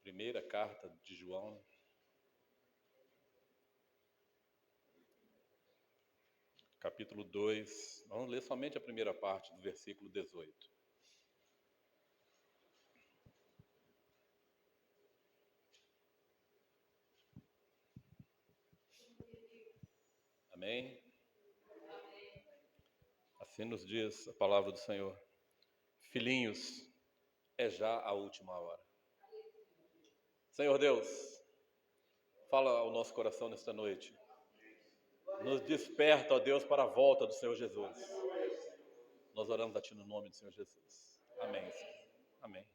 Primeira carta de João, capítulo 2. Vamos ler somente a primeira parte do versículo 18. Amém? Assim nos diz a palavra do Senhor. Filhinhos, é já a última hora. Senhor Deus, fala ao nosso coração nesta noite. Nos desperta, ó Deus, para a volta do Senhor Jesus. Nós oramos a Ti no nome do Senhor Jesus. Amém, Senhor. Amém.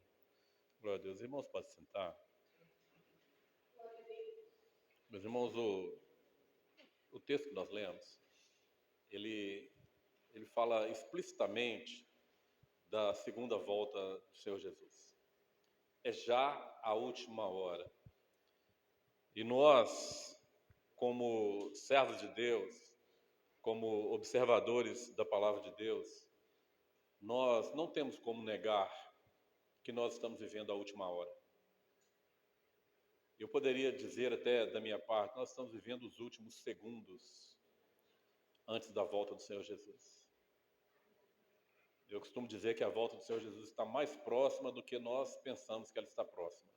Glória a Deus. Irmãos, pode sentar. Meus irmãos, o texto que nós lemos, ele fala explicitamente da segunda volta do Senhor Jesus. É já a última hora. E nós, como servos de Deus, como observadores da palavra de Deus, nós não temos como negar que nós estamos vivendo a última hora. Eu poderia dizer até da minha parte, nós estamos vivendo os últimos segundos antes da volta do Senhor Jesus. Eu costumo dizer que a volta do Senhor Jesus está mais próxima do que nós pensamos que ela está próxima.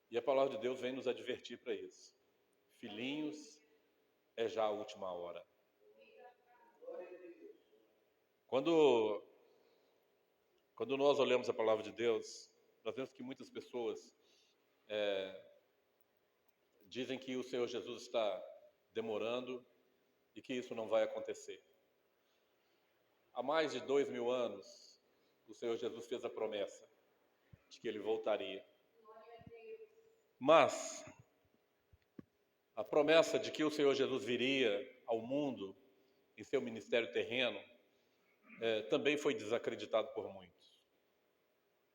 E a palavra de Deus vem nos advertir para isso. Filhinhos, é já a última hora. Quando nós olhamos a palavra de Deus, nós vemos que muitas pessoas dizem que o Senhor Jesus está demorando e que isso não vai acontecer. Há mais de 2000 anos, o Senhor Jesus fez a promessa de que Ele voltaria. Mas a promessa de que o Senhor Jesus viria ao mundo em seu ministério terreno também foi desacreditado por muitos.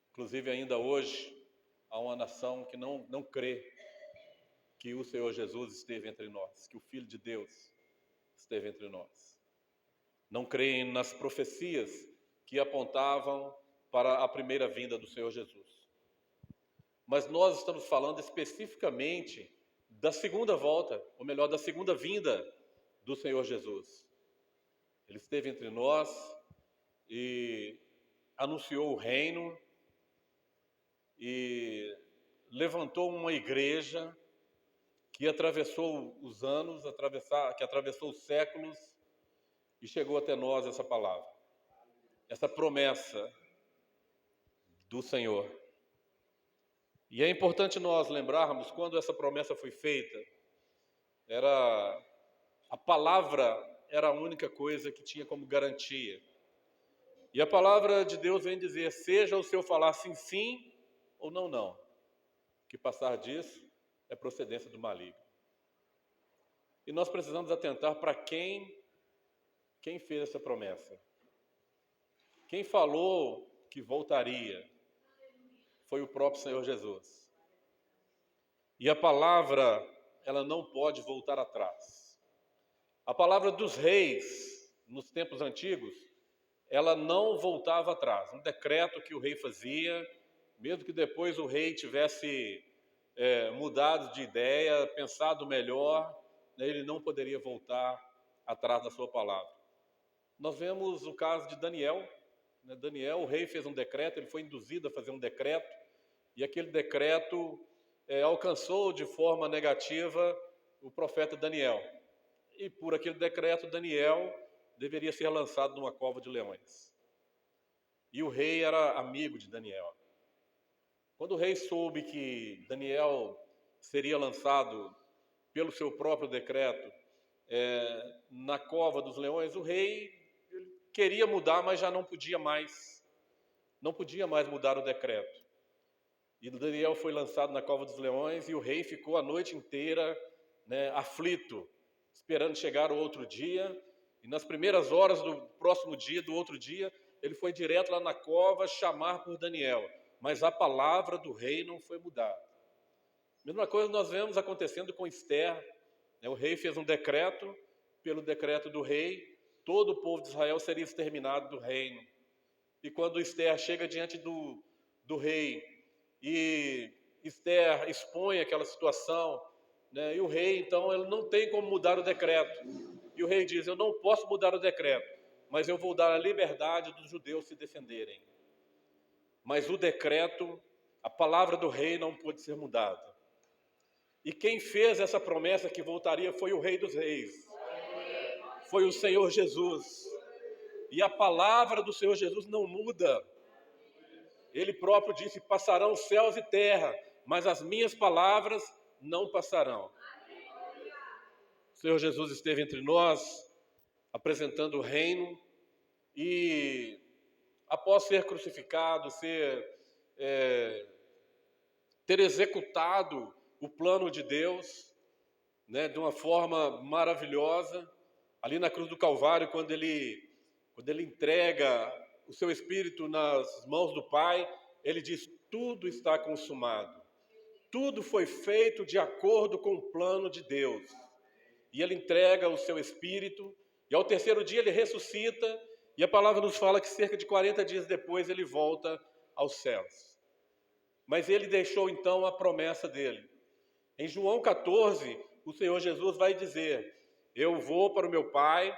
Inclusive, ainda hoje, há uma nação que não crê que o Senhor Jesus esteve entre nós, que o Filho de Deus esteve entre nós. Não creem nas profecias que apontavam para a primeira vinda do Senhor Jesus. Mas nós estamos falando especificamente da segunda volta, ou melhor, da segunda vinda do Senhor Jesus. Ele esteve entre nós e anunciou o reino e levantou uma igreja que atravessou os anos, que atravessou os séculos e chegou até nós essa palavra, essa promessa do Senhor. E é importante nós lembrarmos, quando essa promessa foi feita, a palavra era a única coisa que tinha como garantia. E a palavra de Deus vem dizer, seja o seu falar sim, sim, ou não, não. Que passar disso é procedência do maligno. E nós precisamos atentar para quem fez essa promessa. Quem falou que voltaria foi o próprio Senhor Jesus. E a palavra, ela não pode voltar atrás. A palavra dos reis, nos tempos antigos, ela não voltava atrás. Um decreto que o rei fazia, mesmo que depois o rei tivesse mudado de ideia, pensado melhor, ele não poderia voltar atrás da sua palavra. Nós vemos o caso de Daniel. Daniel, o rei fez um decreto, ele foi induzido a fazer um decreto, e aquele decreto alcançou de forma negativa o profeta Daniel. E por aquele decreto, Daniel deveria ser lançado numa cova de leões. E o rei era amigo de Daniel. Quando o rei soube que Daniel seria lançado pelo seu próprio decreto na cova dos leões, o rei queria mudar, mas já não podia mais. Não podia mais mudar o decreto. E Daniel foi lançado na cova dos leões e o rei ficou a noite inteira aflito, esperando chegar o outro dia. E nas primeiras horas do próximo dia, do outro dia, ele foi direto lá na cova chamar por Daniel. Mas a palavra do rei não foi mudada. Mesma coisa nós vemos acontecendo com Esther. O rei fez um decreto, pelo decreto do rei, todo o povo de Israel seria exterminado do reino. E quando Esther chega diante do rei, e Esther expõe aquela situação, né? E o rei, então, ele não tem como mudar o decreto. E o rei diz: eu não posso mudar o decreto, mas eu vou dar a liberdade dos judeus se defenderem. Mas o decreto, a palavra do rei não pôde ser mudada. E quem fez essa promessa que voltaria foi o Rei dos Reis, foi o Senhor Jesus. E a palavra do Senhor Jesus não muda. Ele próprio disse: passarão céus e terra, mas as minhas palavras não passarão. O Senhor Jesus esteve entre nós, apresentando o reino, e após ser crucificado, ter executado o plano de Deus, né, de uma forma maravilhosa, ali na cruz do Calvário, quando ele entrega o seu espírito nas mãos do Pai, ele diz: tudo está consumado. Tudo foi feito de acordo com o plano de Deus. E ele entrega o seu espírito, e ao terceiro dia ele ressuscita, e a palavra nos fala que cerca de 40 dias depois ele volta aos céus. Mas ele deixou então a promessa dele. Em João 14, o Senhor Jesus vai dizer: eu vou para o meu Pai,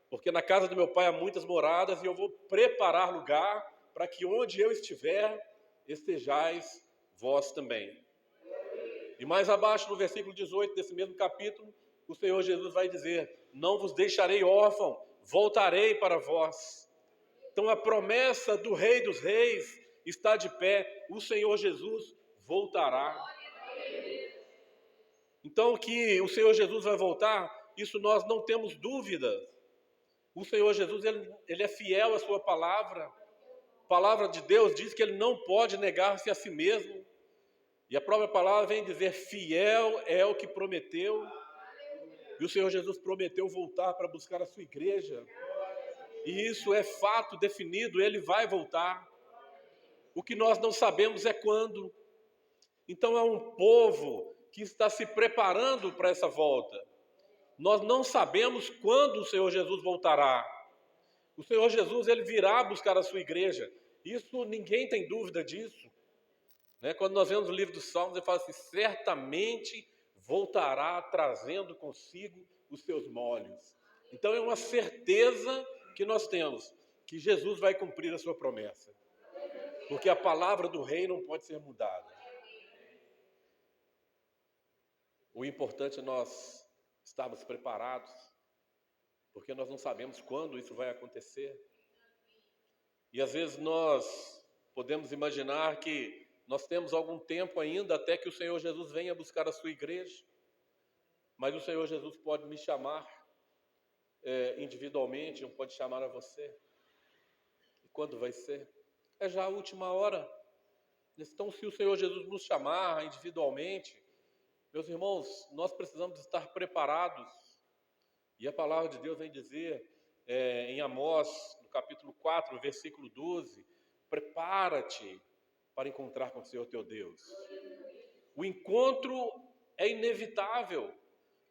porque na casa do meu Pai há muitas moradas, e eu vou preparar lugar para que onde eu estiver, estejais vós também. E mais abaixo, no versículo 18 desse mesmo capítulo, o Senhor Jesus vai dizer: não vos deixarei órfão, voltarei para vós. Então a promessa do Rei dos Reis está de pé, o Senhor Jesus voltará. Então que o Senhor Jesus vai voltar, isso nós não temos dúvida. O Senhor Jesus, ele é fiel à sua palavra. A palavra de Deus diz que ele não pode negar-se a si mesmo. E a própria palavra vem dizer: fiel é o que prometeu. E o Senhor Jesus prometeu voltar para buscar a sua igreja. E isso é fato definido, ele vai voltar. O que nós não sabemos é quando. Então é um povo que está se preparando para essa volta. Nós não sabemos quando o Senhor Jesus voltará. O Senhor Jesus, ele virá buscar a sua igreja. Isso ninguém tem dúvida disso. Né? Quando nós vemos o livro dos Salmos, ele fala assim: certamente voltará trazendo consigo os seus molhos. Então é uma certeza que nós temos, que Jesus vai cumprir a sua promessa. Porque a palavra do rei não pode ser mudada. O importante é nós estarmos preparados, porque nós não sabemos quando isso vai acontecer. E às vezes nós podemos imaginar que nós temos algum tempo ainda até que o Senhor Jesus venha buscar a sua igreja. Mas o Senhor Jesus pode me chamar individualmente, ou pode chamar a você. E quando vai ser? É já a última hora. Então, se o Senhor Jesus nos chamar individualmente, meus irmãos, nós precisamos estar preparados. E a palavra de Deus vem dizer em Amós, no capítulo 4, versículo 12: prepara-te para encontrar com o Senhor teu Deus. O encontro é inevitável.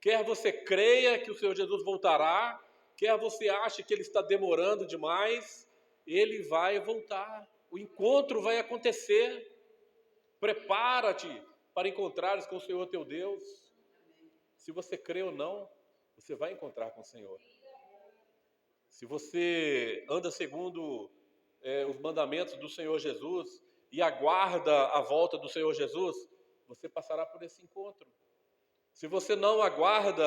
Quer você creia que o Senhor Jesus voltará, quer você ache que ele está demorando demais, ele vai voltar. O encontro vai acontecer. Prepara-te para encontrares com o Senhor teu Deus. Se você crê ou não, você vai encontrar com o Senhor. Se você anda segundo os mandamentos do Senhor Jesus e aguarda a volta do Senhor Jesus, você passará por esse encontro. Se você não aguarda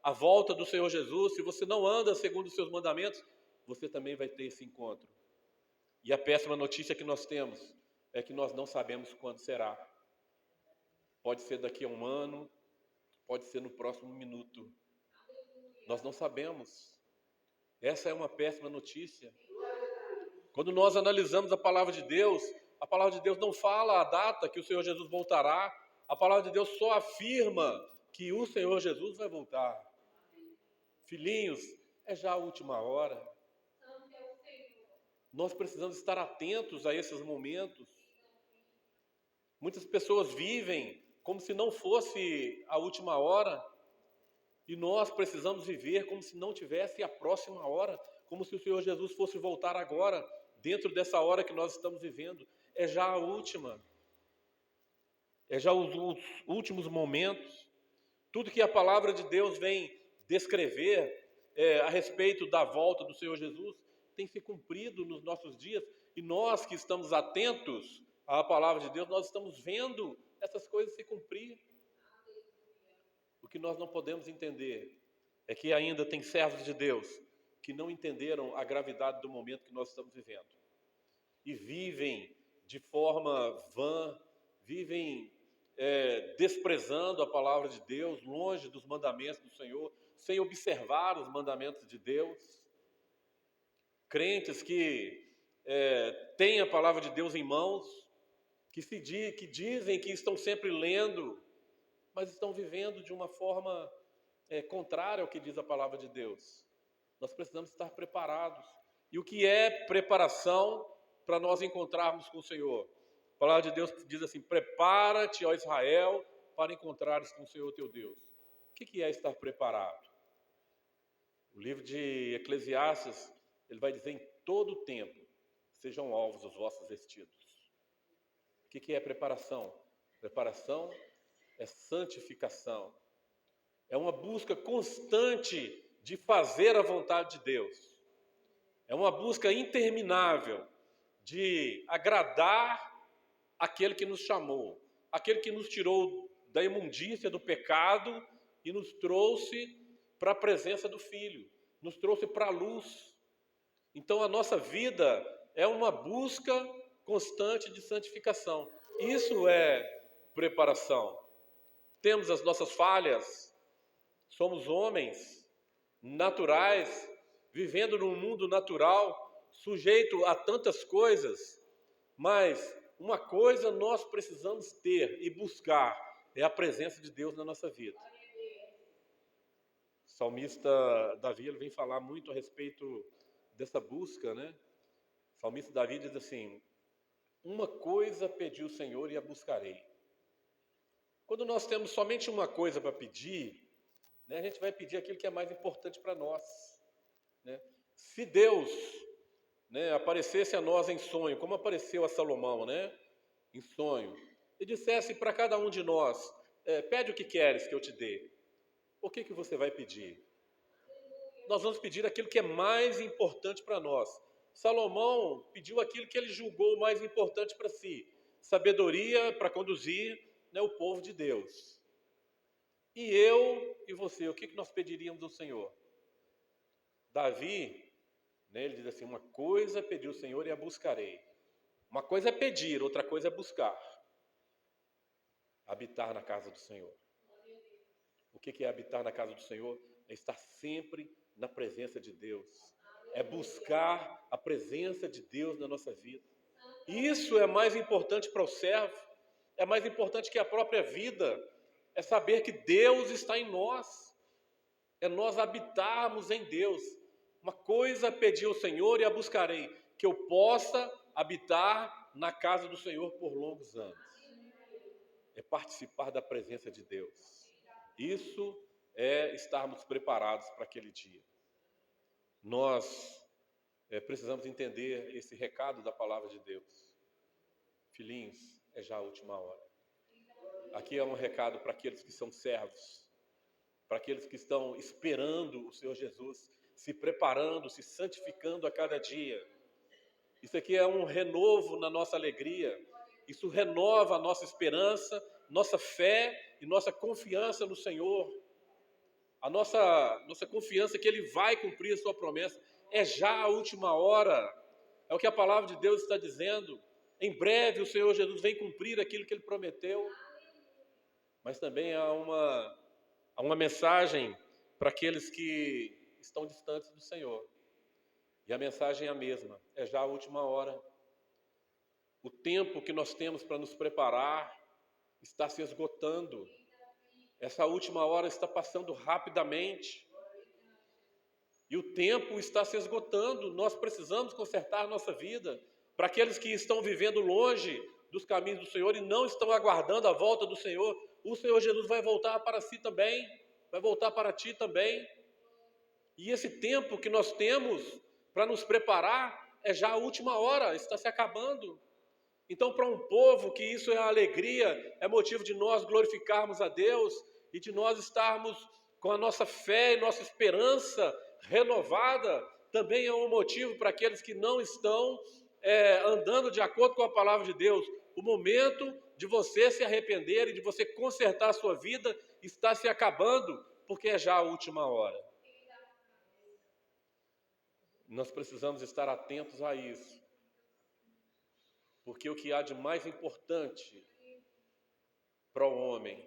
a volta do Senhor Jesus, se você não anda segundo os seus mandamentos, você também vai ter esse encontro. E a péssima notícia que nós temos é que nós não sabemos quando será. Pode ser daqui a um ano, pode ser no próximo minuto. Nós não sabemos. Essa é uma péssima notícia. Quando nós analisamos a palavra de Deus não fala a data que o Senhor Jesus voltará. A palavra de Deus só afirma que o Senhor Jesus vai voltar. Filhinhos, é já a última hora. Nós precisamos estar atentos a esses momentos. Muitas pessoas vivem como se não fosse a última hora. E nós precisamos viver como se não tivesse a próxima hora. Como se o Senhor Jesus fosse voltar agora, dentro dessa hora que nós estamos vivendo. É já a última. é já os últimos momentos. Tudo que a palavra de Deus vem descrever a respeito da volta do Senhor Jesus tem se cumprido nos nossos dias, e nós que estamos atentos à palavra de Deus, nós estamos vendo essas coisas se cumprir. O que nós não podemos entender é que ainda tem servos de Deus que não entenderam a gravidade do momento que nós estamos vivendo e vivem de forma vã, vivem desprezando a palavra de Deus, longe dos mandamentos do Senhor, sem observar os mandamentos de Deus. Crentes que têm a palavra de Deus em mãos, que dizem que estão sempre lendo, mas estão vivendo de uma forma contrária ao que diz a palavra de Deus. Nós precisamos estar preparados. E o que é preparação para nós encontrarmos com o Senhor? A palavra de Deus diz assim: prepara-te, ó Israel, para encontrares com o Senhor teu Deus. O que é estar preparado? O livro de Eclesiastes, ele vai dizer: em todo o tempo sejam alvos os vossos vestidos. O que é preparação? Preparação é santificação. É uma busca constante de fazer a vontade de Deus. É uma busca interminável de agradar aquele que nos chamou, aquele que nos tirou da imundícia, do pecado e nos trouxe para a presença do Filho, nos trouxe para a luz. Então a nossa vida é uma busca constante de santificação. Isso é preparação. Temos as nossas falhas, somos homens naturais, vivendo num mundo natural, sujeito a tantas coisas, mas uma coisa nós precisamos ter e buscar, é a presença de Deus na nossa vida. O salmista Davi, ele vem falar muito a respeito dessa busca, né? O salmista Davi diz assim: uma coisa pedi o Senhor e a buscarei. Quando nós temos somente uma coisa para pedir, né, a gente vai pedir aquilo que é mais importante para nós, né? Se Deus, né, aparecesse a nós em sonho, como apareceu a Salomão, né, em sonho, e dissesse para cada um de nós: pede o que queres que eu te dê. O que você vai pedir? Nós vamos pedir aquilo que é mais importante para nós. Salomão pediu aquilo que ele julgou mais importante para si: sabedoria para conduzir, né, o povo de Deus. E eu e você, o que nós pediríamos ao Senhor? Davi, né, ele diz assim: uma coisa pedi ao Senhor e a buscarei. Uma coisa é pedir, outra coisa é buscar. Habitar na casa do Senhor. O que é habitar na casa do Senhor? É estar sempre na presença de Deus. É buscar a presença de Deus na nossa vida. Isso é mais importante para o servo, é mais importante que a própria vida. É saber que Deus está em nós, é nós habitarmos em Deus. Uma coisa pedi ao Senhor e a buscarei, que eu possa habitar na casa do Senhor por longos anos. É participar da presença de Deus. Isso é estarmos preparados para aquele dia. Nós precisamos entender esse recado da palavra de Deus. Filhinhos, é já a última hora. Aqui é um recado para aqueles que são servos, para aqueles que estão esperando o Senhor Jesus, se preparando, se santificando a cada dia. Isso aqui é um renovo na nossa alegria, isso renova a nossa esperança, nossa fé e nossa confiança no Senhor. A nossa confiança que Ele vai cumprir a sua promessa. É já a última hora, é o que a palavra de Deus está dizendo. Em breve o Senhor Jesus vem cumprir aquilo que Ele prometeu. Mas também há uma mensagem para aqueles que estão distantes do Senhor. E a mensagem é a mesma, é já a última hora. O tempo que nós temos para nos preparar está se esgotando. Essa última hora está passando rapidamente. E o tempo está se esgotando. Nós precisamos consertar a nossa vida. Para aqueles que estão vivendo longe dos caminhos do Senhor e não estão aguardando a volta do Senhor, o Senhor Jesus vai voltar para si também, vai voltar para ti também. E esse tempo que nós temos para nos preparar é já a última hora, está se acabando. Então, para um povo que isso é alegria, é motivo de nós glorificarmos a Deus e de nós estarmos com a nossa fé e nossa esperança renovada, também é um motivo para aqueles que não estão andando de acordo com a palavra de Deus. O momento de você se arrepender e de você consertar a sua vida está se acabando, porque é já a última hora. Nós precisamos estar atentos a isso, porque o que há de mais importante para o homem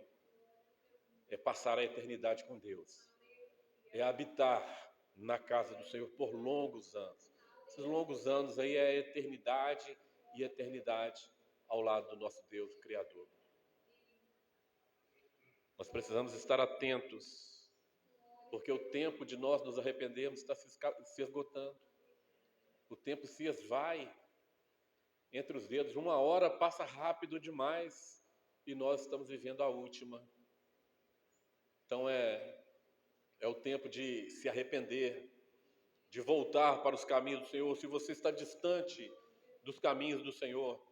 é passar a eternidade com Deus, é habitar na casa do Senhor por longos anos. Esses longos anos aí é a eternidade e eternidade ao lado do nosso Deus Criador. Nós precisamos estar atentos, porque o tempo de nós nos arrependermos está se esgotando. O tempo se esvai entre os dedos. Uma hora passa rápido demais e nós estamos vivendo a última. Então é o tempo de se arrepender, de voltar para os caminhos do Senhor. Se você está distante dos caminhos do Senhor,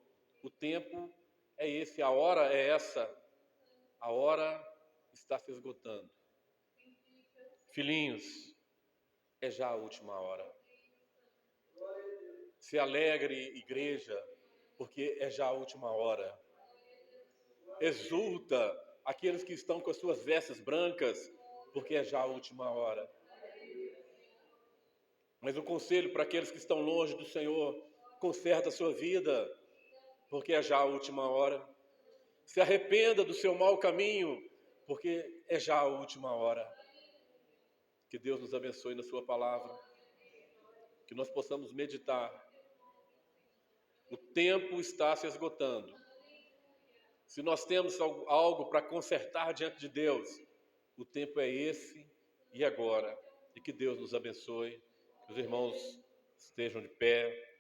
o tempo é esse, a hora é essa, a hora está se esgotando. Filhinhos, é já a última hora. Se alegre, igreja, porque é já a última hora. Exulta aqueles que estão com as suas vestes brancas, porque é já a última hora. Mas o conselho para aqueles que estão longe do Senhor: conserta a sua vida, porque é já a última hora. Se arrependa do seu mau caminho, porque é já a última hora. Que Deus nos abençoe na sua palavra, que nós possamos meditar. O tempo está se esgotando. Se nós temos algo para consertar diante de Deus, o tempo é esse e agora. E que Deus nos abençoe. Que os irmãos estejam de pé.